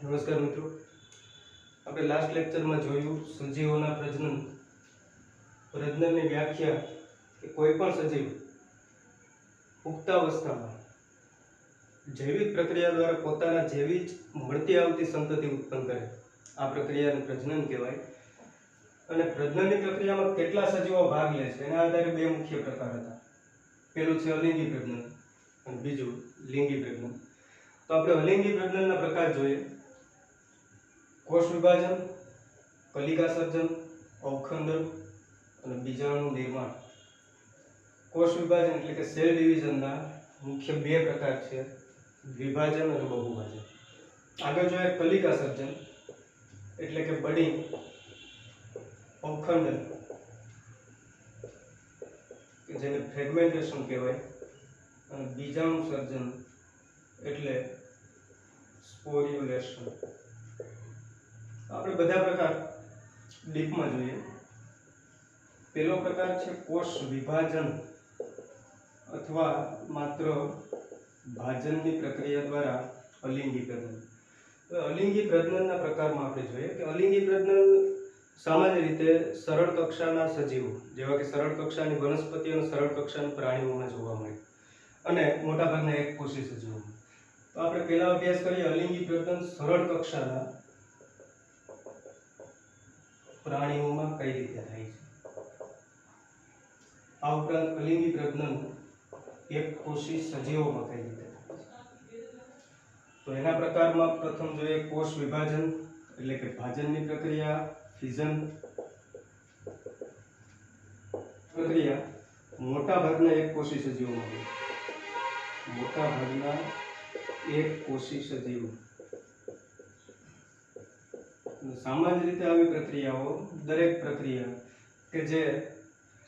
નમસ્કાર મિત્રો, આપણે લાસ્ટ લેક્ચરમાં જોયું સજીવોના પ્રજનનની વ્યાખ્યા કે કોઈ પણ સજીવ પુખ્તાવસ્થામાં જૈવિક પ્રક્રિયા દ્વારા પોતાના જેવી જ મળતી આવતી સંતતિ ઉત્પન્ન કરે, આ પ્રક્રિયાને પ્રજનન કહેવાય. અને પ્રજનનની પ્રક્રિયામાં કેટલા સજીવો ભાગ લે છે એના આધારે બે મુખ્ય પ્રકાર હતા. પેલું છે અલિંગી પ્રજનન અને બીજું લિંગી પ્રજનન. તો આપણે અલિંગી પ્રજનનના પ્રકાર જોઈએ. કોષ વિભાજન, કલિકા સર્જન, અવખંડન અને બીજાણુ નિર્માણ. કોષ વિભાજન એટલે કે સેલ ડિવિઝનના મુખ્ય બે પ્રકાર છે, વિભાજન અને બહુભાજન. આગળ જોઈએ કલિકા સર્જન એટલે કે બડિંગ, અવખંડન કે જેને ફ્રેગમેન્ટેશન કહેવાય, અને બીજાણુ સર્જન એટલે સ્પોર્યુલેશન. આપણે બધા પ્રકાર ડીપમાં જોઈએ. પહેલો પ્રકાર છે કોષ વિભાજન અથવા માત્ર ભાજનની પ્રક્રિયા દ્વારા અલિંગી પ્રજનન. અલિંગી પ્રજનનના પ્રકારમાં આપણે જોઈએ કે અલિંગી પ્રજનન સામાન્ય રીતે સરળ કક્ષાના સજીવો જેવા કે સરળ કક્ષાની વનસ્પતિ અને સરળ કક્ષાના પ્રાણીઓમાં જોવા મળે અને મોટાભાગના એકકોષી સજીવોમાં. તો આપણે પહેલા અભ્યાસ કરીએ અલિંગી પ્રજનન સરળ કક્ષાના પ્રાણીઓમાં કઈ રીતે થાય છે. આ ઉપરાંત અલિંગી પ્રજનન એકકોષી સજીવોમાં કઈ રીતે થાય છે. તો એના પ્રકારમાં પ્રથમ જોઈએ કોષ વિભાજન એટલે કે ભાજનની પ્રક્રિયા, ફિઝન પ્રક્રિયા મોટાભાગના એકકોષી સજીવોમાં હોય. મોટાભાગના એકકોષી સજીવો. સામાન્ય રીતે આવી પ્રક્રિયાઓ દરેક પ્રક્રિયા કે જે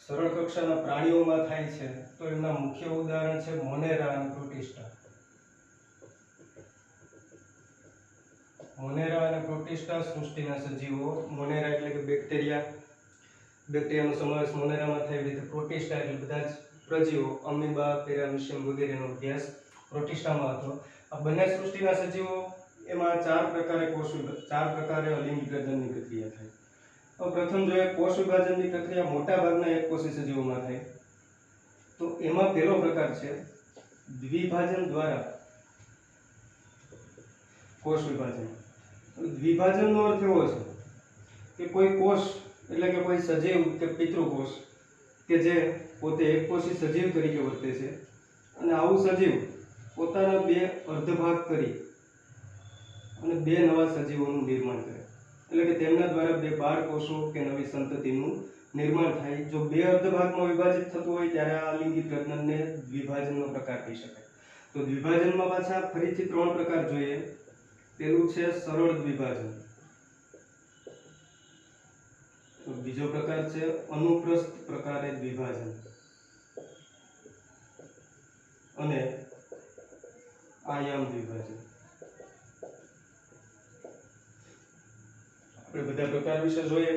સરળ કક્ષાના પ્રાણીઓમાં થાય છે તો એમના મુખ્ય ઉદાહરણ છે મોનેરા અને પ્રોટિસ્ટા. મોનેરા અને પ્રોટિસ્ટા સૃષ્ટિના સજીવો. મોનેરા એટલે કે બેક્ટેરિયાનો સમાવેશ મોનેરામાં થાય, રીતે પ્રોટિસ્ટા એટલે બધા જ પ્રજીવો, અમીબા, પેરામીશિયમ વગેરેનો અભ્યાસ પ્રોટિસ્ટામાં હતો. આ બંને સૃષ્ટિના સજીવો એમાં ચાર પ્રકારે અલિંગી પ્રજનનની પ્રક્રિયા થાય. તો પ્રથમ જોઈએ કોષ વિભાજનની પ્રક્રિયા મોટાભાગના એકકોષી સજીવોમાં થાય. તો એમાં પહેલો પ્રકાર છે દ્વિભાજન દ્વારા કોષ વિભાજન. દ્વિભાજનનો અર્થ એવો છે કે કોઈ કોષ એટલે કે કોઈ સજીવ કે પિતૃકોષ કે જે પોતે એકકોષી સજીવ તરીકે વર્તે છે અને આવું સજીવ પોતાના બે અર્ધભાગ કરી અને બે નવા સજીવોનું નિર્માણ કરે, એટલે કે તેમના દ્વારા બે બાળકોષો કે નવી સંતતિનું નિર્માણ થાય. જો બે અર્ધભાગમાં વિભાજિત થતું હોય ત્યારે આ અલિંગી પ્રજનનને દ્વિભાજનનો પ્રકાર કહી શકાય. તો દ્વિભાજનમાં પાછા ફરીથી ત્રણ પ્રકાર જોઈએ. પેલું છે સરળ દ્વિભાજન, તો બીજો પ્રકાર છે અનુપ્રસ્થ પ્રકારે દ્વિભાજન અને આયામ દ્વિભાજન. આપણે બધા પ્રકાર વિશે જોઈએ.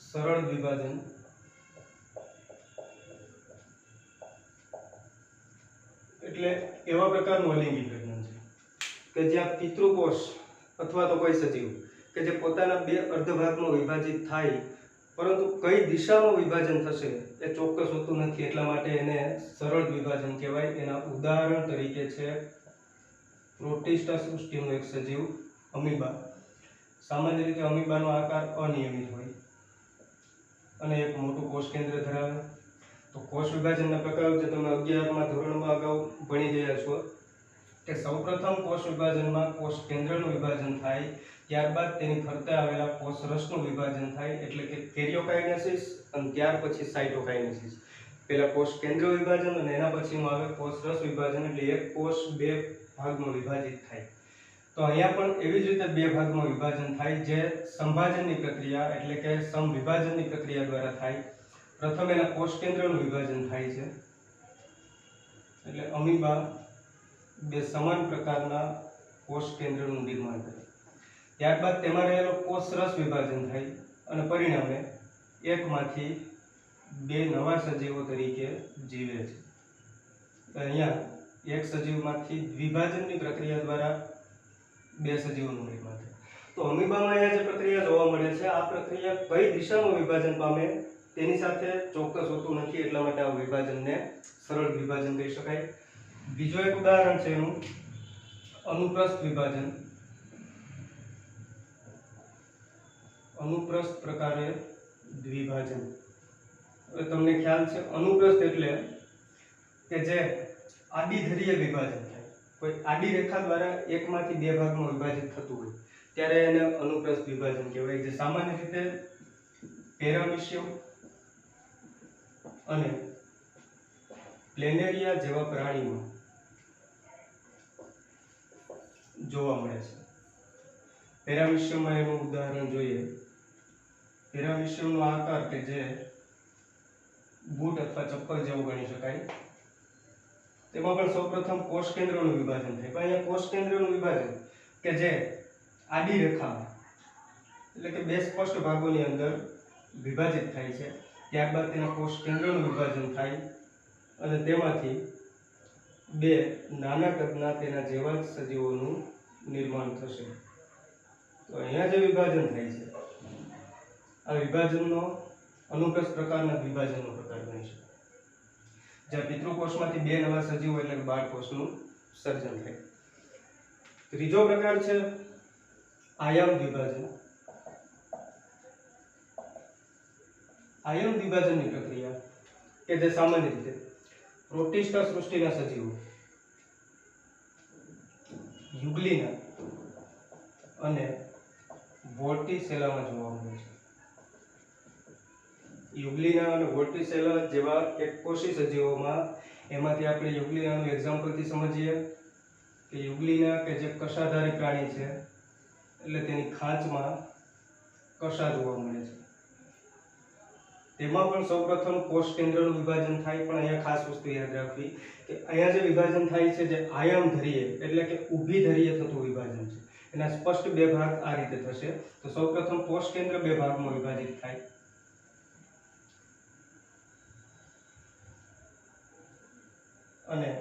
સરળ દ્વિભાજન એટલે એવા પ્રકારનું અલિંગી પ્રજનન છે કે જ્યાં પિતૃકોષ અથવા તો કોઈ સજીવ કે જે પોતાના બે અર્ધભાગમાં વિભાજિત થાય, પરંતુ કઈ દિશામાં વિભાજન થશે એ ચોક્કસ હોતું નથી, એટલા માટે એને સરળ દ્વિભાજન કહેવાય. એના ઉદાહરણ તરીકે છે પ્રોટિસ્ટા સૃષ્ટિનું એક સજીવ અમીબા. સામાન્ય રીતે અમીબાનો આકાર અનિયમિત હોય અને એક મોટું કોષ કેન્દ્ર ધરાવે. તો કોષ વિભાજનના પ્રકારો જે તમે 11મા ધોરણમાં અગાઉ ભણી ગયા છો કે સૌપ્રથમ કોષ વિભાજનમાં કોષ કેન્દ્રનું વિભાજન થાય, ત્યારબાદ તેની ફરતે આવેલા કોષરસનું વિભાજન થાય એટલે કે કેરિયોકાઇનેસિસ, અને ત્યાર પછી સાઇટોકાઇનેસિસ. પહેલા કોષ કેન્દ્ર વિભાજન અને એના પછીનું આવે કોષરસ વિભાજન, એટલે એક કોષ બે ભાગમાં વિભાજિત થાય. તો અહીંયા પણ એવી જ રીતે બે ભાગમાં વિભાજન થાય જે સંભાજનની પ્રક્રિયા એટલે કે સમવિભાજનની પ્રક્રિયા દ્વારા થાય. પ્રથમ એના કોષ કેન્દ્રનું વિભાજન થાય છે, એટલે અમીબા બે સમાન પ્રકારના કોષ કેન્દ્રનું નિર્માણ કરે. ત્યારબાદ તેમાં રહેલો કોષરસ વિભાજન થાય અને પરિણામે એકમાંથી બે નવા સજીવો તરીકે જીવે છે. અહીંયા એક સજીવમાંથી દ્વિભાજનની પ્રક્રિયા દ્વારા બે સજીવોનું નિર્માણ થાય. તો અમીબામાં અહીંયા જે પ્રક્રિયા જોવા મળે છે આ પ્રક્રિયા કઈ દિશામાં વિભાજન પામે તેની સાથે ચોક્કસ હોતું નથી, એટલા માટે આ વિભાજનને સરળ વિભાજન કહી શકાય. બીજો એક ઉદાહરણ છે એનું અનુપ્રસ્થ વિભાજન. અનુપ્રસ્થ પ્રકારે દ્વિભાજન. હવે તમને ખ્યાલ છે અનુપ્રસ્થ એટલે કે જે આડી ધરીય વિભાજન થાય, કોઈ આડી રેખા દ્વારા એકમાંથી બે ભાગમાં વિભાજિત થતું હોય ત્યારે એને અનુપ્રસ્થ વિભાજન કહેવાય. જે સામાન્ય રીતે પેરામીશિયમ અને પ્લેનેરિયા જેવા પ્રાણીમાં જોવા મળે છે. પેરામીશિયમમાં એનું ઉદાહરણ જોઈએ. પેરામીશિયમનો આકાર કે જે બૂટ અથવા ચપ્પલ જેવો ગણી શકાય. તેમાં પણ સૌપ્રથમ કોષ કેન્દ્રનું વિભાજન થાય. પણ અહીંયા કોષ કેન્દ્રનું વિભાજન કે જે આડી રેખામાં એટલે કે બે સ્પષ્ટ ભાગોની અંદર વિભાજિત થાય છે. ત્યારબાદ તેના કોષ કેન્દ્રનું વિભાજન થાય અને તેમાંથી બે નાના કદના તેના જેવા જ સજીવોનું નિર્માણ થશે. તો અહીંયા જે વિભાજન થાય છે આ વિભાજનનો અનુપ્રસ્થ પ્રકારના વિભાજનનો પ્રકાર ગણી શકાય. જ્યાં પિતૃકોષમાંથી બે નવા સજીવો એટલે કે બાળકોષનું સર્જન થાય. ત્રીજો પ્રકાર છે આયામ દ્વિભાજન. આયામ દ્વિભાજનની પ્રક્રિયા કે જે સામાન્ય રીતે પ્રોટિસ્ટા સૃષ્ટિના સજીવો યુગ્લિના અને વોર્ટિસેલામાં જોવા મળે છે. યુગ્લિના અને વોર્ટિસેલા જેવા એકકોષી સજીવોમાં એમાંથી આપણે યુગ્લિનાનું એક્ઝામ્પલથી સમજીએ કે યુગ્લિના કે જે કશાધારી પ્રાણી છે એટલે તેની ખાંચમાં કશા જોવા મળે છે. તેમાં પણ સૌપ્રથમ કોષ કેન્દ્રનું વિભાજન થાય. પણ અહીંયા ખાસ વસ્તુ યાદ રાખવી કે અહીંયા જે વિભાજન થાય છે જે આયામ ધરીય એટલે કે ઊભી ધરીય થતું વિભાજન છે. એના સ્પષ્ટ બે ભાગ આ રીતે થશે. તો સૌપ્રથમ કોષ કેન્દ્ર બે ભાગમાં વિભાજિત થાય અને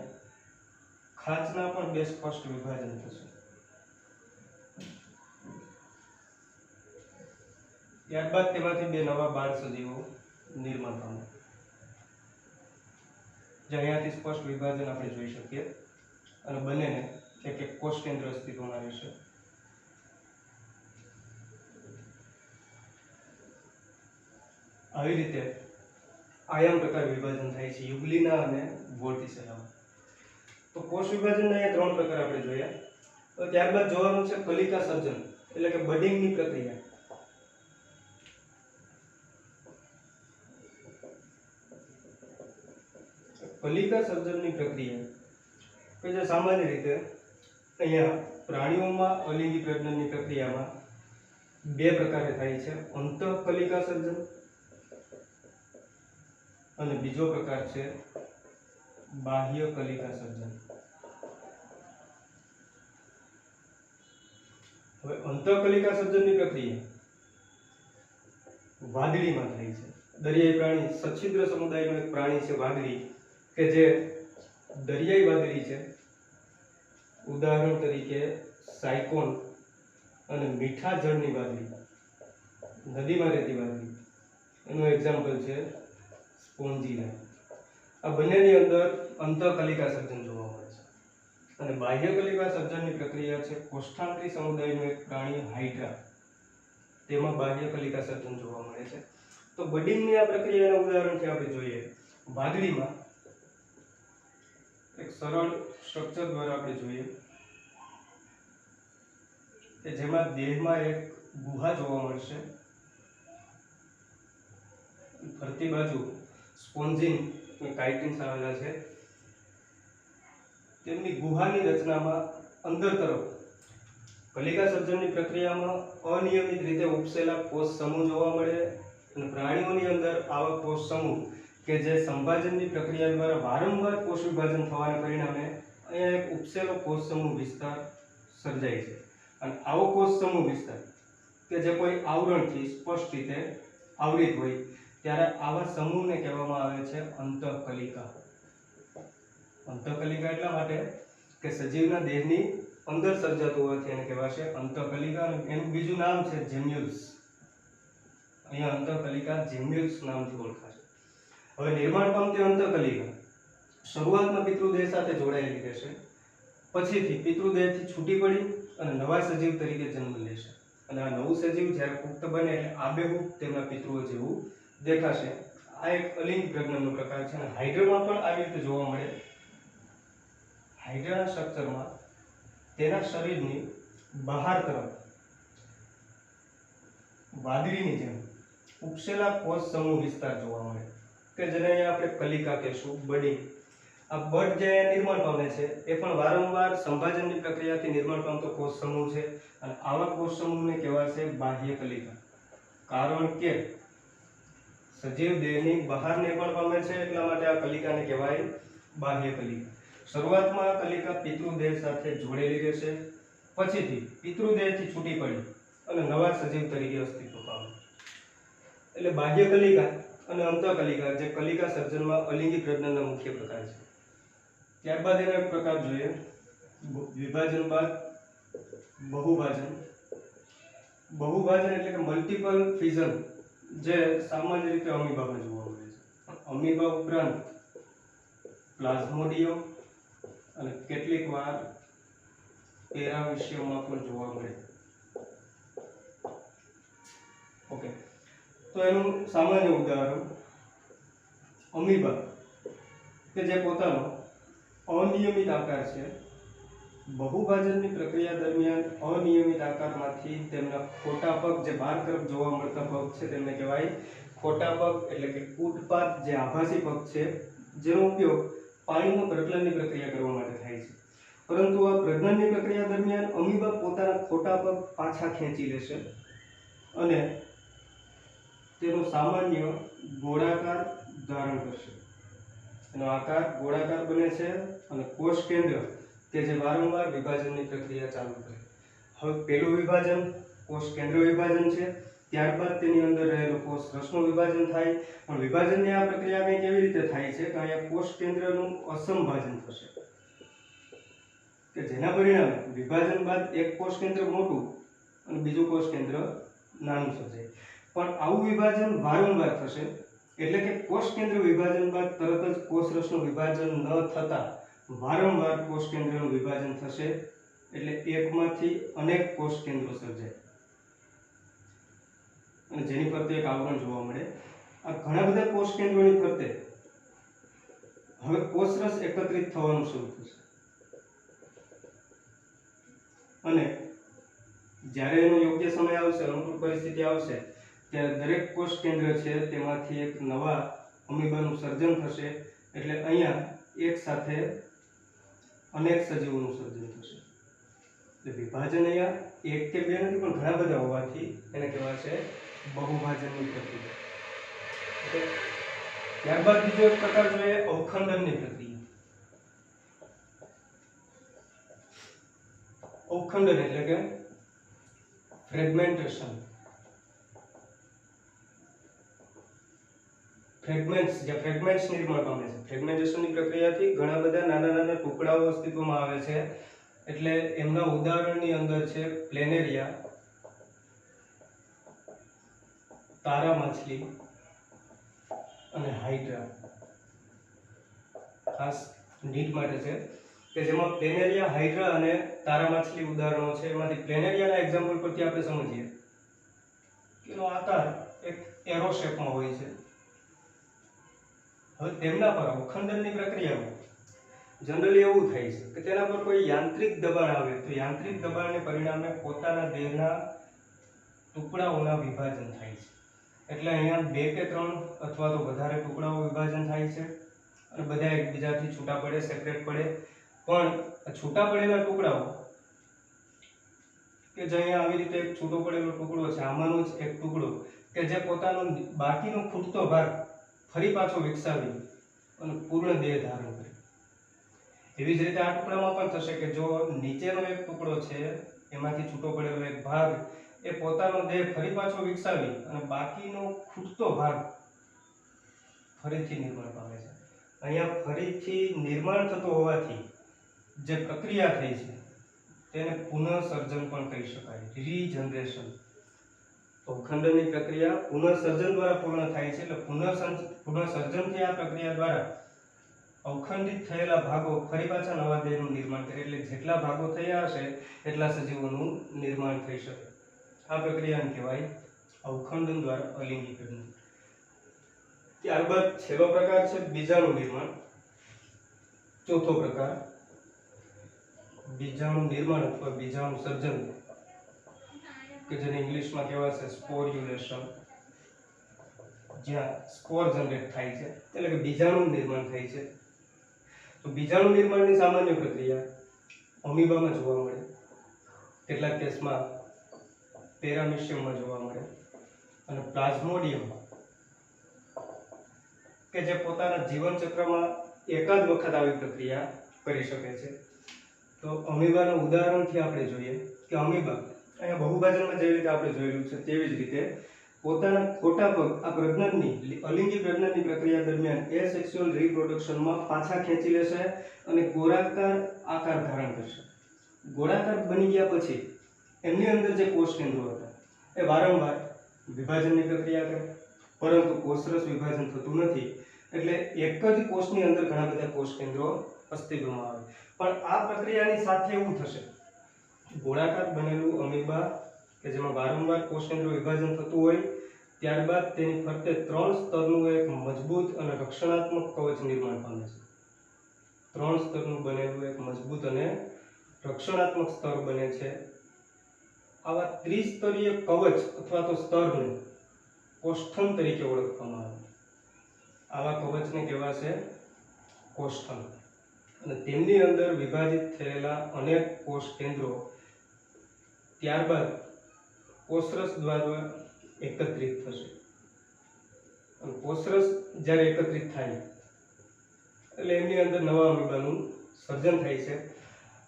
ખાંચના પણ બે સ્પષ્ટ વિભાજન થશે. ત્યારબાદ તેમાંથી બે નવા બાળ સજીવો નિર્માણ પામે. જે અહીંયાથી સ્પષ્ટ વિભાજન આપણે જોઈ શકીએ અને બંનેને એક એક કોષ કેન્દ્ર અસ્તિત્વમાં રહેશે. આવી રીતે આયામ પ્રકાર વિભાજન થાય છે યુગ્લિના અને વોર્ટિસેલામાં. તો કોષ વિભાજનના અહીંયા ત્રણ પ્રકાર આપણે જોયા. તો ત્યારબાદ જોવાનું છે કલિકા સર્જન એટલે કે બડિંગની પ્રક્રિયા. કલિકા સર્જનની પ્રક્રિયા કે જે સામાન્ય રીતે અહીંયા પ્રાણીઓમાં અલિંગી પ્રજનનની પ્રક્રિયામાં બે પ્રકારે થાય છે. અંતઃકલિકા સર્જન અને બીજો પ્રકાર છે બાહ્ય કલિકા સર્જન. હવે અંતઃકલિકા સર્જનની પ્રક્રિયા વાદળીમાં થાય છે. દરિયાઈ પ્રાણી સચ્છિદ્ર સમુદાયનું એક પ્રાણી છે વાદળી કે જે દરિયાઈ વાદળી છે. ઉદાહરણ તરીકે સાયકોન અને મીઠા જળની વાદળી, નદીમાં રહેતી વાદળી એનું એક્ઝામ્પલ છે સ્પોન્જીલા. આ બંનેની અંદર અંતઃકલિકા સર્જન જોવા મળે છે. અને બાહ્ય કલિકા સર્જનની પ્રક્રિયા છે કોષ્ઠાંત્રી સમુદાયનું એક પ્રાણી હાઇડ્રા. તેમાં બાહ્ય કલિકા સર્જન જોવા મળે છે. તો બડિંગની આ પ્રક્રિયાના ઉદાહરણથી આપણે જોઈએ. વાદળીમાં એક સરળ સ્ટ્રક્ચર દ્વારા આપણે જોઈએ કે જેમાં દેહમાં એક ગુહા જોવા મળશે. ફરતી બાજુ સ્પોન્જિન કાઇટિન્સ આવેલા છે. તેમની ગુહાની રચનામાં અંદર તરફ કલિકા સર્જનની પ્રક્રિયામાં અનિયમિત રીતે ઉપસેલા કોષ સમૂહ જોવા મળે અને પ્રાણીઓની અંદર આવા કોષ સમૂહ કે જે સંભાજનની પ્રક્રિયા દ્વારા વારંવાર કોષ વિભાજન થવાના પરિણામે અહીંયા એક ઉપસેલો કોષ સમૂહ વિસ્તાર સર્જાય છે. અને આવો કોષ સમૂહ વિસ્તાર કે જે કોઈ આવરણથી સ્પષ્ટ રીતે આવરિત હોય ત્યારે આવા સમૂહને કહેવામાં આવે છે અંતઃકલિકા. અંતઃકલિકા એટલા માટે કે સજીવના દેહની અંદર સર્જાતું હોવાથી એને કહેવાશે અંતઃકલિકા, અને એનું બીજું નામ છે જેમ્યુલ્સ. અહીંયા અંતઃકલિકા જેમ્યુલ્સ નામથી ઓળખાશે. હવે નિર્માણ પામતી અંતઃકલિકા શરૂઆતમાં પિતૃદેહ સાથે જોડાયેલી રહેશે, પછીથી પિતૃદેહથી છૂટી પડી અને નવા સજીવ તરીકે જન્મ લેશે, અને આ નવું સજીવ જ્યારે પુખ્ત બને એટલે આબેહૂબ તેમના પિતૃઓ જેવું દેખાશે. આ એક અલિંગ પ્રજનનનો પ્રકાર છે, અને હાઇડ્રામાં પણ આવી રીતે જોવા મળે. હાઇડ્રાના સ્ટ્રક્ચરમાં તેના શરીરની બહાર તરફ વાદળીની જેમ ઉપસેલા કોષ સમૂહ વિસ્તાર જોવા મળે, કે જેને અહીંયા આપણે કલિકા કહેશું, બડી. આ બડ જે નિર્માણ પામે છે એ પણ વારંવાર સંભાજનની પ્રક્રિયાથી નિર્માણ પામતો કોષ સમૂહ છે, અને આવા કોષ સમૂહને કહેવાશે બાહ્ય કલિકા. કારણ કે સજીવ દેહની બહાર નિર્માણ પામે છે એટલા માટે આ કલિકાને કહેવાય બાહ્ય કલિકા. શરૂઆતમાં આ કલિકા પિતૃદેહ સાથે જોડેલી રહેશે, પછીથી પિતૃદેહથી છૂટી પડી અને નવા સજીવ તરીકે અસ્તિત્વ પામે. એટલે બાહ્ય કલિકા અને અંતઃકલિકા જે કલિકા સર્જનમાં અલિંગી પ્રજનનના મુખ્ય પ્રકાર છે. ત્યારબાદ એનો એક પ્રકાર જોઈએ વિભાજન બાદ બહુભાજન. બહુભાજન એટલે કે મલ્ટિપલ ફિઝન, જે સામાન્ય રીતે અમીબામાં જોવા મળે છે. અમીબા ઉપરાંત પ્લાઝ્મોડિયમ અને કેટલીક વાર પેરાવિશિયમમાં પણ જોવા મળે. ઓકે, તો એનું સામાન્ય ઉદાહરણ અમીબા, કે જે પોતાનો અનિયમિત આકાર છે. બહુભાજનની પ્રક્રિયા દરમિયાન અનિયમિત આકારમાંથી તેમના ખોટા પગ, જે બહાર તરફ જોવા મળતા પગ છે, તેમને કહેવાય ખોટા પગ, એટલે કે ઉત્પાદ, જે આભાસી પગ છે, જેનો ઉપયોગ પાણીમાં પ્રજનનની પ્રક્રિયા કરવા માટે થાય છે. પરંતુ આ પ્રજનનની પ્રક્રિયા દરમિયાન અમીબા પોતાના ખોટા પગ પાછા ખેંચી લેશે અને તેનો સામાન્ય ગોળાકાર ધારણ કરશે. એનો આકાર ગોળાકાર બને છે અને કોષ કેન્દ્ર કે જે વારંવાર વિભાજનની પ્રક્રિયા ચાલુ કરે. હવે પહેલું વિભાજન કોષ કેન્દ્ર વિભાજન છે, ત્યારબાદ તેની અંદર રહેલો કોષ રસનું વિભાજન થાય. પણ વિભાજનની આ પ્રક્રિયા કંઈક એવી રીતે થાય છે કે અહીંયા કોષ કેન્દ્રનું અસમભાજન થશે, કે જેના પરિણામે વિભાજન બાદ એક કોષ કેન્દ્ર મોટું અને બીજું કોષ કેન્દ્ર નાનું સર્જાય. પણ આવું વિભાજન વારંવાર થશે, એટલે કે કોષ કેન્દ્ર વિભાજન બાદ તરત જ કોષ રસનું વિભાજન ન થતા વારંવાર કોષ કેન્દ્રનું વિભાજન થશે, એટલે એકમાંથી અનેક કોષ કેન્દ્રો સર્જાય અને જેની ફરતે એક આવરણ જોવા મળે. આ ઘણા બધા કોષ કેન્દ્રોની ફરતે હવે કોષ રસ એકત્રિત થવાનું શરૂ થશે, અને જ્યારે એનો યોગ્ય સમય આવશે, અનુકૂળ પરિસ્થિતિ આવશે, ત્યારે દરેક કોષ કેન્દ્ર છે તેમાંથી એક નવા અમીબાનું સર્જન થશે. એટલે અહીંયા એક સાથે અનેક સજીવોનું સર્જન થશે. એટલે વિભાજન અહીંયા એક કે બે નથી પણ ઘણા બધા હોવાથી એને કહેવાશે બહુભાજનની પ્રક્રિયા. ત્યારબાદ બીજો એક પ્રકાર જોઈએ અવખંડનની પ્રક્રિયા. અવખંડન એટલે કે ફ્રેગમેન્ટેશન. ફ્રેગમેન્ટ્સ, જે ફ્રેગમેન્ટ્સ નિર્માણ પામે છે. ફ્રેગમેન્ટેશનની પ્રક્રિયાથી ઘણા બધા નાના નાના ટુકડાઓ અસ્તિત્વમાં આવે છે. એટલે એમના ઉદાહરણની અંદર છે પ્લેનેરિયા, તારા માછલી અને હાઇડ્રા. ખાસ નીટ માટે છે કે જેમાં પ્લેનેરિયા, હાઇડ્રા અને તારા માછલી ઉદાહરણો છે. એમાંથી પ્લેનેરિયાના એક્ઝામ્પલ પરથી આપણે સમજીએ કે એનો આકાર એક એરો શેપમાં હોય છે. હવે તેમના પર અવખંડનની પ્રક્રિયામાં જનરલી એવું થાય છે કે તેના પર કોઈ યાંત્રિક દબાણ આવે તો યાંત્રિક દબાણને પરિણામે પોતાના દેહના ટુકડાઓના વિભાજન થાય છે. એટલે અહીંયા 2 કે 3 અથવા તો વધારે ટુકડાઓ વિભાજન થાય છે અને બધા એકબીજાથી છૂટા પડે, સેપરેટ પડે. પણ છૂટા પડેલા ટુકડાઓ, કે જે અહીંયા આવી રીતે એક છૂટો પડેલો ટુકડો છે, આમાંનો જ એક ટુકડો કે જે પોતાનો બાકીનો ખૂટતો ભાગ ફરી પાછો વિકસાવી અને પૂર્ણ દેહ ધારણ કરે. એવી જ રીતે આ ટુકડામાં પણ થશે કે જો નીચેનો એક ટુકડો છે એમાંથી છૂટો પડેલો એક ભાગ એ પોતાનો દેહ ફરી પાછો વિકસાવી અને બાકીનો ખૂટતો ભાગ ફરીથી નિર્માણ પામે છે. અહીંયા ફરીથી નિર્માણ થતું હોવાથી જે પ્રક્રિયા થઈ છે તેને પુનઃસર્જન પણ કહી શકાય, રીજનરેશન. અવખંડનની પ્રક્રિયા પુનઃસર્જન દ્વારા પૂર્ણ થાય છે. એટલે પુનઃસર્જનથી આ પ્રક્રિયા દ્વારા અવખંડિત થયેલા ભાગો ફરી પાછા નવા દેહનું નિર્માણ કરે. એટલે જેટલા ભાગો થયા હશે એટલા સજીવોનું નિર્માણ થઈ શકે. આ પ્રક્રિયાને કહેવાય અવખંડન દ્વારા અલિંગી પ્રજનન. ત્યારબાદ છેલ્લો પ્રકાર છે બીજાણુ નિર્માણ. ચોથો પ્રકાર બીજાણુ નિર્માણ અથવા બીજાણુ સર્જન, કે જેને ઇંગ્લિશમાં કહેવાશે સ્પોર્યુલેશન, જ્યાં સ્પોર જનરેટ થાય છે, એટલે કે બીજાણુ નિર્માણ થાય છે. તો બીજાણુ નિર્માણની સામાન્ય પ્રક્રિયા અમીબામાં જોવા મળે, કેટલાક કેસમાં પેરામિશિયમમાં જોવા મળે, અને પ્લાઝ્મોડિયમ કે જે પોતાના જીવન ચક્રમાં એકાદ વખત આવી પ્રક્રિયા કરી શકે છે. તો અમીબાના ઉદાહરણથી આપણે જોઈએ કે અમીબા અહીંયા બહુભાજનમાં જેવી રીતે આપણે જોયેલું છે તેવી જ રીતે પોતાના ખોટા પગ આ પ્રજનનની અલિંગી પ્રજનનની પ્રક્રિયા દરમિયાન એસેક્સ્યુઅલ રિપ્રોડક્શનમાં પાછા ખેંચી લેશે અને ગોળાકાર આકાર ધારણ કરશે. ગોળાકાર બની ગયા પછી એમની અંદર જે કોષ કેન્દ્રો હતા એ વારંવાર વિભાજનની પ્રક્રિયા કરે, પરંતુ કોષરસ વિભાજન થતું નથી. એટલે એક જ કોષની અંદર ઘણા બધા કોષ કેન્દ્રો અસ્તિત્વમાં આવે. પણ આ પ્રક્રિયાની સાથે એવું થશે, ગોળાકાર બનેલું અમીબા કે જેમાં વારંવાર કોષ કેન્દ્રો વિભાજન થતું હોય, ત્યારબાદ તેની ફરતે 3 સ્તરનું એક મજબૂત અને રક્ષણાત્મક કવચ નિર્માણ પામે છે. 3 સ્તરનું બનેલું એક મજબૂત અને રક્ષણાત્મક સ્તર બને છે. આવા ત્રિસ્તરીય કવચ અથવા તો સ્તરને કોષ્ઠમ તરીકે ઓળખવામાં આવે. આવા કવચને કહેવાશે કોષ્ઠમ. અને તેમની અંદર વિભાજિત થયેલા અનેક કોષ કેન્દ્રો ત્યારબાદ કોષરસ દ્વારા એકત્રિત થશે. અને કોષરસ જ્યારે એકત્રિત થાય એટલે એમની અંદર નવા અમીબાનું સર્જન થાય છે.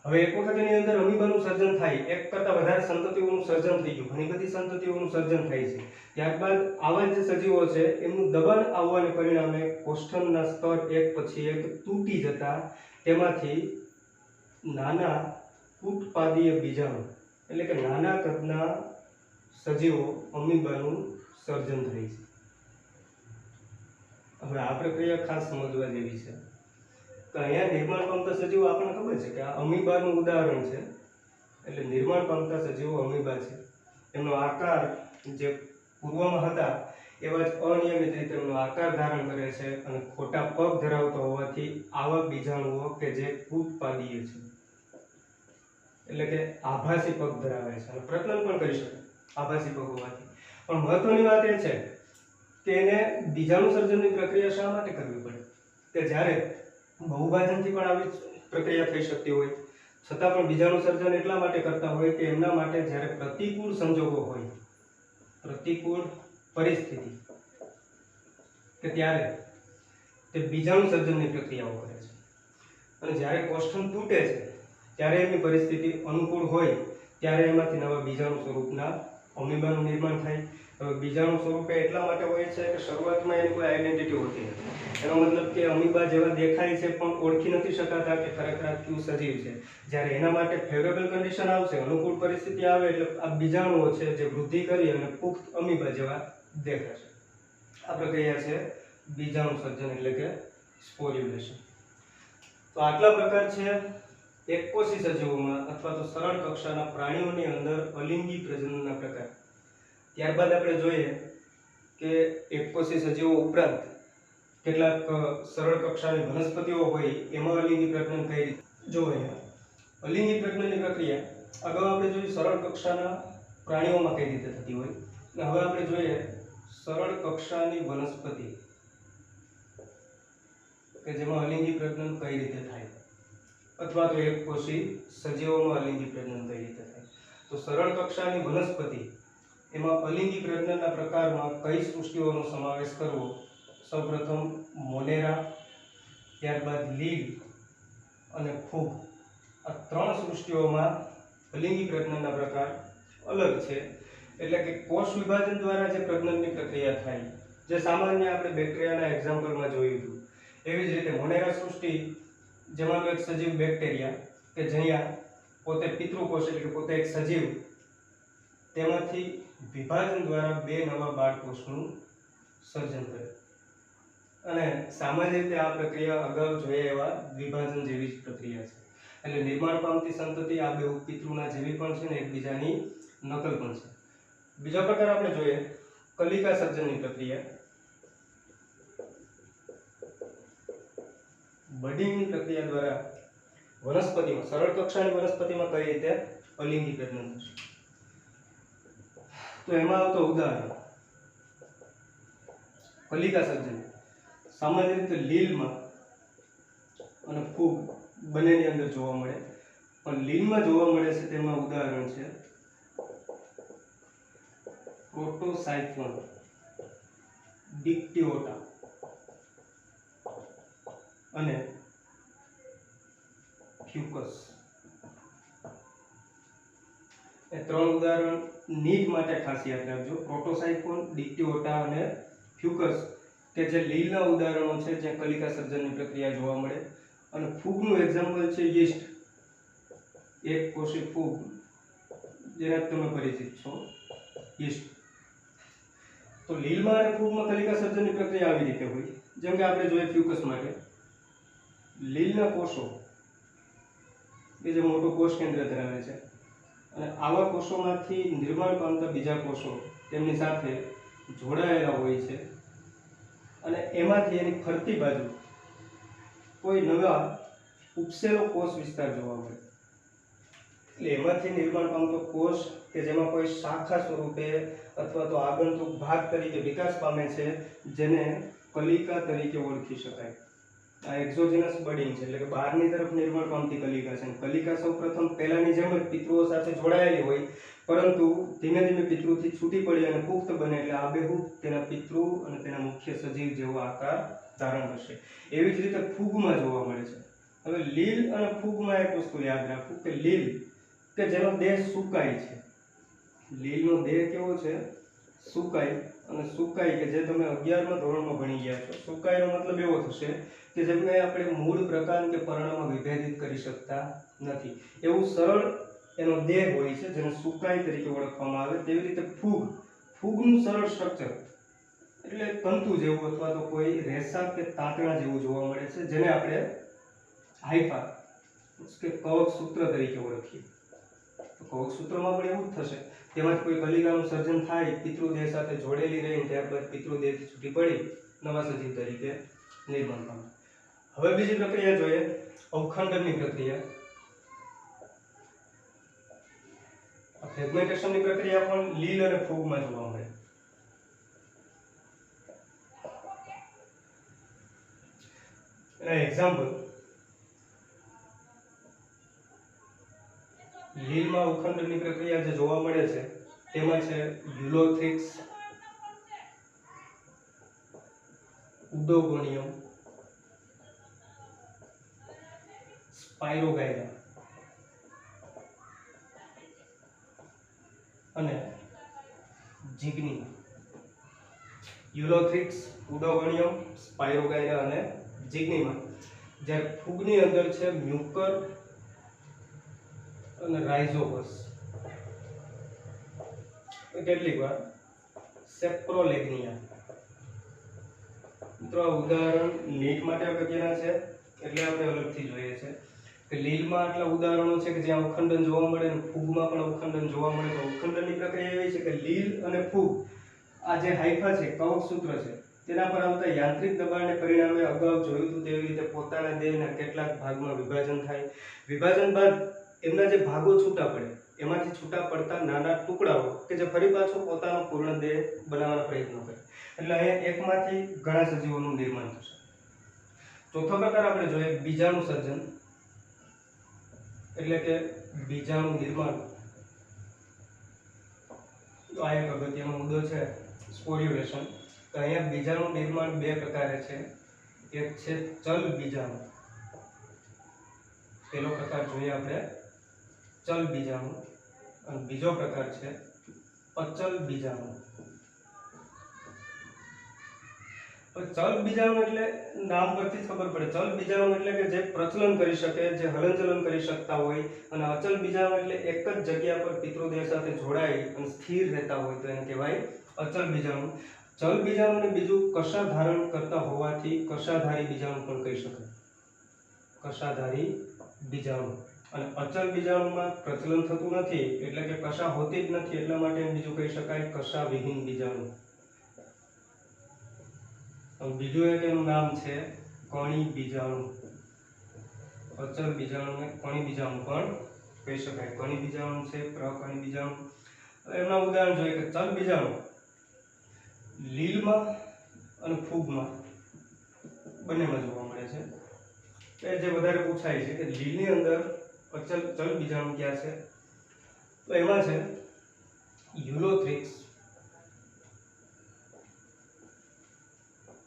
હવે એક વખત એની અંદર અમીબાનું સર્જન થાય, એક કરતાં વધારે સંતતિઓનું સર્જન થઈ ગયું, ઘણી બધી સંતતિઓનું સર્જન થાય છે. ત્યારબાદ આવા જે સજીવો છે એમનું દબાણ આવવાને પરિણામે કોષ્ઠમના સ્તર એક પછી એક તૂટી જતા તેમાંથી નાના ઉત્પાદીય બીજાણુ એટલે કે નાના કદના સજીવો અમીબાનું સર્જન થાય છે. હવે આ પ્રક્રિયા ખાસ સમજવા જેવી છે. તો અહીંયા નિર્માણ પામતા સજીવો આપણને ખબર છે કે આ અમીબાનું ઉદાહરણ છે. એટલે નિર્માણ પામતા સજીવો અમીબા છે. એમનો આકાર જે પૂર્વમાં હતા એવા જ અનિયમિત રીતે એમનો આકાર ધારણ કરે છે અને ખોટા પગ ધરાવતા હોવાથી આવા બીજાણુઓ કે જે ઉત્પાદીય છે એટલે કે આભાસી પગ ધરાવે છે અને પ્રજનન પણ કરી શકે આભાસી પગ હોવાથી. પણ મહત્વની વાત એ છે કે એને બીજાણુ સર્જનની પ્રક્રિયા શા માટે કરવી પડે કે જ્યારે બહુભાજનથી પણ આવી પ્રક્રિયા થઈ શકતી હોય છતાં પણ બીજાણુ સર્જન એટલા માટે કરતા હોય કે એમના માટે જ્યારે પ્રતિકૂળ સંજોગો હોય, પ્રતિકૂળ પરિસ્થિતિ, કે ત્યારે તે બીજાણુ સર્જનની પ્રક્રિયાઓ કરે છે. અને જ્યારે કોષ્ઠમ તૂટે છે ત્યારે એમની પરિસ્થિતિ અનુકૂળ હોય ત્યારે એમાંથી નવા બીજાણુ સ્વરૂપના અમીબાનું નિર્માણ થાય. હવે બીજાણુ સ્વરૂપે એટલા માટે હોય છે કે શરૂઆતમાં એની કોઈ આઈડેન્ટિટી હોતી નથી. એનો મતલબ કે અમીબા જેવા દેખાય છે પણ ઓળખી નથી શકાતા કે ખરેખર આ કયું સજીવ છે. જ્યારે એના માટે ફેવરેબલ કન્ડિશન આવશે, અનુકૂળ પરિસ્થિતિ આવે એટલે આ બીજાણુઓ છે જે વૃદ્ધિ કરી અને પુખ્ત અમીબા જેવા દેખાશે. આ પ્રક્રિયા છે બીજાણુ સર્જન એટલે કે સ્પોર્યુલેશન. તો આટલા પ્રકાર છે એકકોષી સજીવોમાં અથવા તો સરળ કક્ષાના પ્રાણીઓની અંદર અલિંગી પ્રજનનના પ્રકાર. ત્યારબાદ આપણે જોઈએ કે એકકોષી સજીવો ઉપરાંત કેટલાક સરળ કક્ષાની વનસ્પતિઓ હોય એમાં અલિંગી પ્રજનન કઈ રીતે જોઈએ. અલિંગી પ્રજનનની પ્રક્રિયા અગાઉ આપણે જોઈ સરળ કક્ષાના પ્રાણીઓમાં કઈ રીતે થતી હોય, અને હવે આપણે જોઈએ સરળ કક્ષાની વનસ્પતિ કે જેમાં અલિંગી પ્રજનન કઈ રીતે થાય, અથવા તો એકકોષી સજીવોમાં અલિંગી પ્રજનન કઈ રીતે થાય. તો સરળ કક્ષાની વનસ્પતિ એમાં અલિંગી પ્રજનનના પ્રકારમાં કઈ સૃષ્ટિઓનો સમાવેશ કરવો. સૌપ્રથમ મોનેરા, ત્યારબાદ લીલ અને ફૂગ. આ 3 સૃષ્ટિઓમાં અલિંગી પ્રજનનના પ્રકાર અલગ છે. એટલે કે કોષ વિભાજન દ્વારા જે પ્રજનનની પ્રક્રિયા થાય, જે સામાન્ય આપણે બેક્ટેરિયાના એક્ઝામ્પલમાં જોયું હતું, એવી જ રીતે મોનેરા સૃષ્ટિ જેમાંનું એક સજીવ બેક્ટેરિયા કે જ્યાં પોતે પિતૃકોષ એટલે કે પોતે એક સજીવ તેમાંથી વિભાજન દ્વારા બે નવા બાળકોષનું સર્જન કરે. અને સામાન્ય રીતે આ પ્રક્રિયા અગાઉ જોઈએ એવા વિભાજન જેવી જ પ્રક્રિયા છે. એટલે નિર્માણ પામતી સંતતિ આ બે પિતૃના જેવી પણ છે ને એકબીજાની નકલ પણ છે. બીજો પ્રકાર આપણે જોઈએ કલિકા સર્જનની પ્રક્રિયા. બડિંગની પ્રક્રિયા દ્વારા વનસ્પતિમાં સરળ કક્ષાની વનસ્પતિમાં કઈ રીતે અલિંગી પ્રજનન થશે. તો એમાં આવતો ઉદાહરણ કલિકા સર્જન સામાન્ય રીતે લીલમાં અને ફૂગ બંનેની અંદર જોવા મળે, પણ લીલમાં જોવા મળે છે તેમાં ઉદાહરણ છે પ્રોટોસાયફોન ડિક્ટિઓટા અને ફ્યુકસ. એ ત્રણ ઉદાહરણ નીટ માટે ખાસ યાદ રાખજો. પ્રોટોસાયફોન, ડિક્ટિઓટા અને ફ્યુકસ કે જે લીલના ઉદાહરણો છે જ્યાં કલિકા સર્જનની પ્રક્રિયા જોવા મળે. અને ફૂગનું એક્ઝામ્પલ છે યીસ્ટ, એક કોષી ફૂગ જેના તમે પરિચિત છો, યીસ્ટ. તો લીલમાં અને ફૂગમાં કલિકા સર્જનની પ્રક્રિયા આવી રીતે હોય. જેમ કે આપણે જોઈએ ફ્યુકસ માટે લીલના કોષો કે જે મોટો કોષ કેન્દ્ર ધરાવે છે અને આવા કોષોમાંથી નિર્માણ પામતા બીજા કોષો તેમની સાથે જોડાયેલા હોય છે અને એમાંથી એની ફરતી બાજુ કોઈ નવા ઉપસેલો કોષ વિસ્તાર જોવા મળે. એટલે એમાંથી નિર્માણ પામતો કોષ કે જેમાં કોઈ શાખા સ્વરૂપે અથવા તો આગંતુક ભાગ તરીકે વિકાસ પામે છે જેને કલિકા તરીકે ઓળખી શકાય. આ એક્ઝોજેનસ બડિંગ છે એટલે કે બહારની તરફ નિર્માણ પામતી કલિકા છે. કલિકા સૌપ્રથમ પહેલાની જેમ જ પિતૃઓ સાથે જોડાયેલી હોય, પરંતુ ધીમે ધીમે પિતૃથી છૂટી પડી અને પુખ્ત બને એટલે આબેહૂબ તેના પિતૃ અને તેના મુખ્ય સજીવ જેવો આકાર ધારણ કરશે. એવી જ રીતે ફૂગમાં જોવા મળે છે. હવે લીલ અને ફૂગમાં એક વસ્તુ યાદ રાખવું કે લીલ કે જેનો દેહ સુકાય છે, લીલનો દેહ કેવો છે? સુકાય. અને સુકાય કે જે તમે 11મા ધોરણમાં ભણી ગયા છો. સુકાયનો મતલબ એવો થશે કે જેમને આપણે મૂળ પ્રકાંડ કે પર્ણમાં વિભેદિત કરી શકતા નથી, એવું સરળ એનો દેહ હોય છે જેને સુકાય તરીકે ઓળખવામાં આવે. તેવી રીતે ફૂગનું સરળ સ્ટ્રક્ચર એટલે તંતુ જેવું અથવા તો કોઈ રેસા કે તાંતણા જેવું જોવા મળે છે જેને આપણે હાઇફા કે કવક સૂત્ર તરીકે ઓળખીએ. તો કવક સૂત્રમાં પણ એવું જ થશે. તેમાં કોઈ કલિકાનું સર્જન થાય, પિતૃદેહ સાથે જોડેલી રહી, ત્યારબાદ પિતૃદેહથી છૂટી પડી નવા સજીવ તરીકે નિર્માણ પામે. હવે બીજી પ્રક્રિયા જોઈએ અવખંડનની પ્રક્રિયા. ફ્રેગમેન્ટેશનની પ્રક્રિયા પણ લીલ અને ફૂગમાં જોવા મળે. એના એક્ઝામ્પલ લીલમાં અવખંડનની પ્રક્રિયા જે જોવા મળે છે તેમાં છે યુલોથ્રિક્સ, ઉડોગોનિયમ, સ્પાઇરોગાયરા અને જીગ્ની. યુલોથ્રિક્સ, ઉડોગોનિયમ, સ્પાઇરોગાયરા અને જીગ્નીમાં જ્યારે ફૂગની અંદર છે મ્યુકર અને રાઇઝોપસ, કેટલીક વાર સેપ્રોલેગ્નિયા. મિત્રો આ ઉદાહરણ નીટ માટે અગત્યના છે એટલે આપણે અલગથી જોઈએ છે કે લીલમાં આટલા ઉદાહરણો છે કે જ્યાં અવખંડન જોવા મળે અને ફૂગમાં પણ અવખંડન જોવા મળે. તો અવખંડનની પ્રક્રિયા એવી છે કે લીલ અને ફૂગ આ જે હાઇફા છે, કવક સૂત્ર છે, તેના પર આવતા યાંત્રિક દબાણને પરિણામે અગાઉ જોયું હતું તેવી રીતે પોતાના દેહના કેટલાક ભાગમાં વિભાજન થાય. વિભાજન બાદ એમના જે ભાગો છૂટા પડે એમાંથી છૂટા પડતા નાના ટુકડાઓ કે જે ફરી પાછો પોતાનો પૂર્ણ દેહ બનાવવાનો પ્રયત્ન કરે. એટલે અહીંયા એકમાંથી ઘણા સજીવોનું નિર્માણ થશે. ચોથો પ્રકાર આપણે જોઈએ બીજાણુ સર્જન એટલે કે બીજાણુ નિર્માણ. તો આ એક અગત્યનો મુદ્દો છે સ્પોર્યુલેશન. તો અહીંયા બીજાણુ નિર્માણ બે પ્રકારે છે. એક છે ચલ બીજાણુ. પહેલો પ્રકાર જોઈએ આપણે ચલ બીજાણુ અને બીજો પ્રકાર છે અચલ બીજાણુ. હવે ચલ બીજાણુ એટલે નામ પરથી જ ખબર પડે. ચલ બીજાણુ એટલે કે જે પ્રચલન કરી શકે, જે હલનચલન કરી શકતા હોય, અને અચલ બીજાણુ એટલે એક જ જગ્યા પર પિતૃદેહ સાથે જોડાઈ અને સ્થિર રહેતા હોય તો એને કહેવાય અચલ બીજાણુ. ચલ બીજાણુને બીજું કશા ધારણ કરતા હોવાથી કશાધારી બીજાણુ પણ કહી શકાય. કશાધારી બીજાણુ. અને અચલ બીજાણુમાં પ્રચલન થતું નથી એટલે કે કશા હોતી જ નથી, એટલા માટે બીજું કહી શકાય કશા વિહીન બીજાણુ. બીજું એક એનું નામ છે કણી બીજાણુ. અચલ બીજાણુને કણી બીજાણુ પણ કહી શકાય. કણી બીજાણુ છે, પ્રકણી બીજાણુ. એમના ઉદાહરણ જોઈએ કે ચલ બીજાણુ લીલમાં અને ફૂગમાં બંનેમાં જોવા મળે છે. એ જે વધારે પૂછાય છે કે લીલની અંદર ચલ બીજાણુ ક્યાં છે, તો એમાં છે યુલોથ્રિક્સ,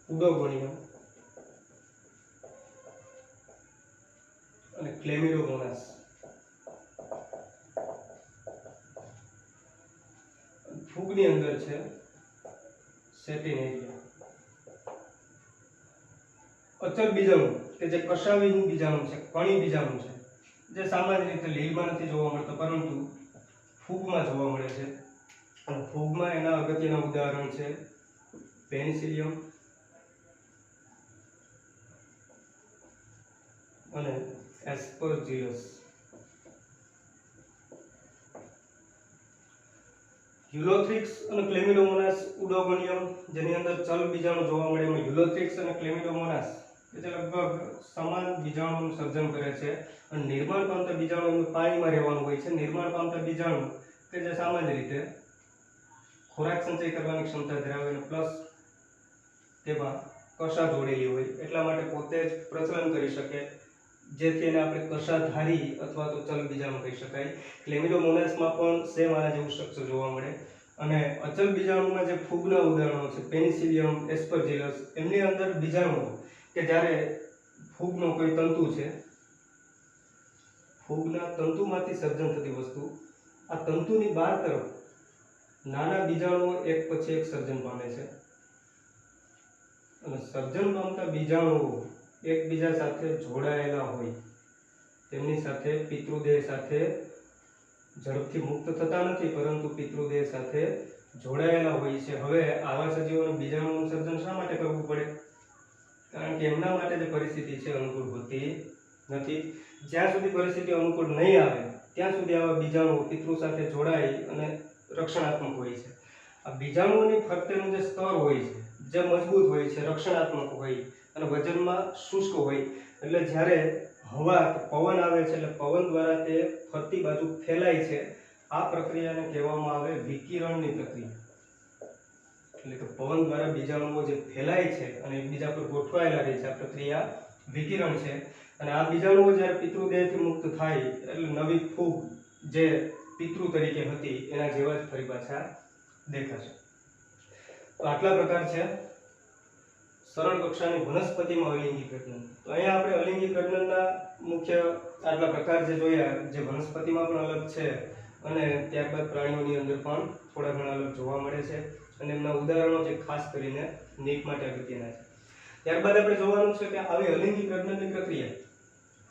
ઉડોગોનિયમ અને ક્લેમિડોમોનાસ. ફૂગની અંદર છે સેટિનેરિયા. અચલ બીજાણુ કે જે કશાવિહીન બીજાણુ છે, કણી બીજાણુ છે, જે સામાન્ય રીતે લીલમાં નથી જોવા મળતો પરંતુ ફૂગમાં જોવા મળે છે. અને ફૂગમાં એના અગત્યના ઉદાહરણ છે પેનિસિલિયમ અને એસ્પરજીલસ. યુલોથ્રિક્સ અને ક્લેમિડોમોનાસ, ઉડોગોનિયમ જેની અંદર ચલ બીજાણુ જોવા મળે, એમાં યુલોથ્રિક્સ અને ક્લેમિડોમોનાસ કે જે લગભગ સમાન બીજાણુનું સર્જન કરે છે. અને નિર્માણ પામતા બીજાણુ એનું પાણીમાં રહેવાનું હોય છે. નિર્માણ પામતા બીજાણુ કે જે સામાન્ય રીતે ખોરાક સંચય કરવાની ક્ષમતા ધરાવે અને પ્લસ તેમાં કશા જોડેલી હોય એટલા માટે પોતે જ પ્રચલન કરી શકે, જેથી એને આપણે કશાધારી અથવા તો ચલ બીજાણુ કહી શકાય. ક્લેમિડોમોનાસમાં પણ સેમ આના જેવું સ્ટ્રક્ચર જોવા મળે. અને અચલ બીજાણુમાં જે ફૂગના ઉદાહરણો છે પેનિસિલિયમ, એસ્પરજીલસ, એમની અંદર બીજાણુઓ કે જ્યારે ફૂગનો કોઈ તંતુ છે, ફૂગના તંતુમાંથી સર્જન થતી વસ્તુ, આ તંતુની બહાર તરફ નાના બીજાણુઓ એક પછી એક સર્જન પામે છે. અને સર્જન પામતા બીજાણુઓ એકબીજા સાથે જોડાયેલા હોય, તેમની સાથે પિતૃદેહ સાથે ઝડપથી મુક્ત થતા નથી પરંતુ પિતૃદેહ સાથે જોડાયેલા હોય છે. હવે આવા સજીવોને બીજાણુનું સર્જન શા માટે કરવું પડે? કારણ કે એમના માટે જે પરિસ્થિતિ છે અનુકૂળ હોતી નથી. જ્યાં સુધી પરિસ્થિતિ અનુકૂળ નહીં આવે ત્યાં સુધી આવા બીજાણુઓ પિતૃ સાથે જોડાઈ અને રક્ષણાત્મક હોય છે. આ બીજાણુઓની ફરતેનું જે સ્તર હોય છે, જે મજબૂત હોય છે, રક્ષણાત્મક હોય અને વજનમાં શુષ્ક હોય, એટલે જ્યારે હવા કે પવન આવે છે એટલે પવન દ્વારા તે ફરતી બાજુ ફેલાય છે. આ પ્રક્રિયાને કહેવામાં આવે વિકિરણની પ્રક્રિયા. એટલે કે પવન દ્વારા બીજાણુઓ જે ફેલાય છે અને એકબીજા પર ગોઠવાયેલા રહે છે, આ પ્રક્રિયા વિકિરણ છે. અને આ બીજાણુઓ જ્યારે પિતૃદેહથી મુક્ત થાય એટલે નવી ફૂગ જે પિતૃ તરીકે હતી એના જેવા જ ફરી પાછા દેખાશે. તો આટલા પ્રકાર છે સરળ કક્ષાની વનસ્પતિમાં અલિંગી પ્રજનન. તો અહીંયા આપણે અલિંગી પ્રજનનના મુખ્ય આટલા પ્રકાર જે જોયા, જે વનસ્પતિમાં પણ અલગ છે અને ત્યારબાદ પ્રાણીઓની અંદર પણ થોડા ઘણા અલગ જોવા મળે છે. અને એમના ઉદાહરણો જે ખાસ કરીને નીટ માટે અગત્યના છે. ત્યારબાદ આપણે જોવાનું છે કે આવી અલિંગી પ્રજનનની પ્રક્રિયા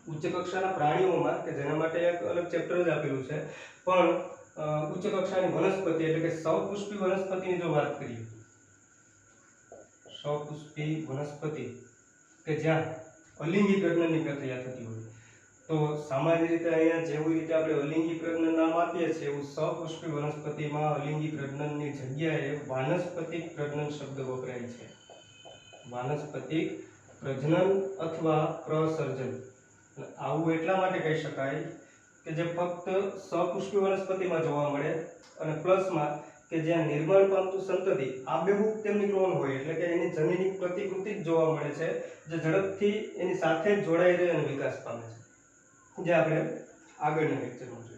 ઉચ્ચ કક્ષાના પ્રાણીઓમાં, કે જેના માટે એક અલગ ચેપ્ટર જ આપેલું છે, પણ ઉચ્ચ કક્ષાની વનસ્પતિ એટલે કે સપુષ્પી વનસ્પતિની જો વાત કરીએ, સપુષ્પી વનસ્પતિ કે જ્યાં અલિંગી પ્રજનનની પ્રક્રિયા થતી હોય, તો સામાન્ય રીતે અહીંયા જેવી રીતે આપણે અલિંગી પ્રજનન નામ આપીએ છીએ એવું સપુષ્પી વનસ્પતિમાં અલિંગી પ્રજનનની જગ્યાએ વાનસ્પતિક પ્રજનન શબ્દ વપરાય છે. વાનસ્પતિક પ્રજનન અથવા પ્રસર્જન. આવું એટલા માટે કહી શકાય કે જે ફક્ત સપુષ્પી વનસ્પતિમાં જોવા મળે અને પ્લસમાં કે જ્યાં નિર્માણ પામતું સંતતિ આબેહૂબ તેમની ક્લોન હોય, એટલે કે એની જનીનિક પ્રતિકૃતિ જ જોવા મળે છે, જે ઝડપથી એની સાથે જ જોડાઈ રહે અને વિકાસ પામે છે, જે આપણે આગળના લેક્ચરમાં જોઈશું.